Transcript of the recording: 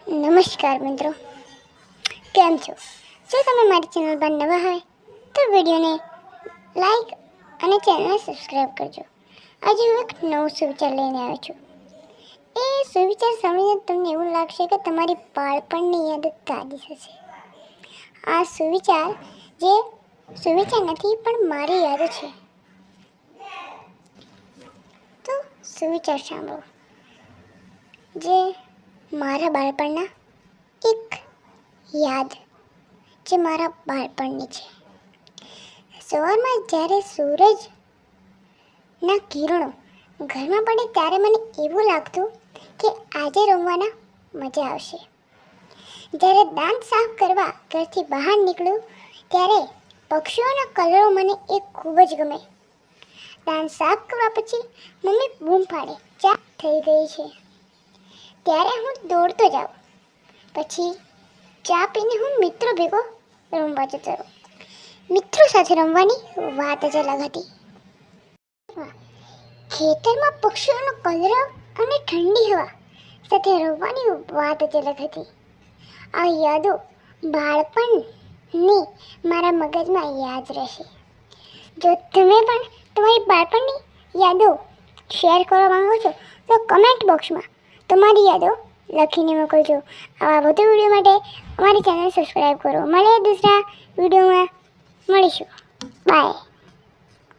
નમસ્કાર મિત્રો, કેમ છો? જો તમે મારી ચેનલ પર નવા હોય તો વિડીયોને લાઈક અને ચેનલને સબસ્ક્રાઈબ કરજો. આજે હું એક નવો સુવિચાર લઈને આવ્યો છું. એ સુવિચાર સાંભળીને તમને એવું લાગશે કે તમારી બાળપણની યાદ તાજી થશે. આ સુવિચાર નથી પણ મારી યાદ છે. તો સુવિચાર સાંભળો, જે મારા બાળપણના એક યાદ જે મારા બાળપણની છે. સવારમાં જ્યારે સૂરજના કિરણો ઘરમાં પડે ત્યારે મને એવું લાગતું કે આજે રમવાના મજા આવશે. જ્યારે દાંત સાફ કરવા ઘરથી બહાર નીકળું ત્યારે પક્ષીઓના કલરો મને ખૂબ જ ગમે. દાંત સાફ કરવા પછી મમ્મી બૂમ પાડે, ચા થઈ ગઈ છે. ત્યારે હું દોડતો જાઉં. પછી ચા પીને હું મિત્રો ભેગો રમવા જતો રહું. મિત્રો સાથે રમવાની વાત જ અલગ હતી. ખેતરમાં પક્ષીઓનો કલરવ અને ઠંડી હવા સાથે રમવાની વાત જ અલગ હતી. આ યાદો બાળપણની મારા મગજમાં યાદ રહેશે. જો તમે પણ તમારી બાળપણની યાદો શેર કરવા માંગો છો તો કમેન્ટ બોક્સમાં તમારી યાદો લખીને મોકલજો. આવા વધુ વિડીયો માટે અમારી ચેનલ સબસ્ક્રાઈબ કરો. મળીએ દૂસરા વિડીયોમાં, મળીશું. બાય.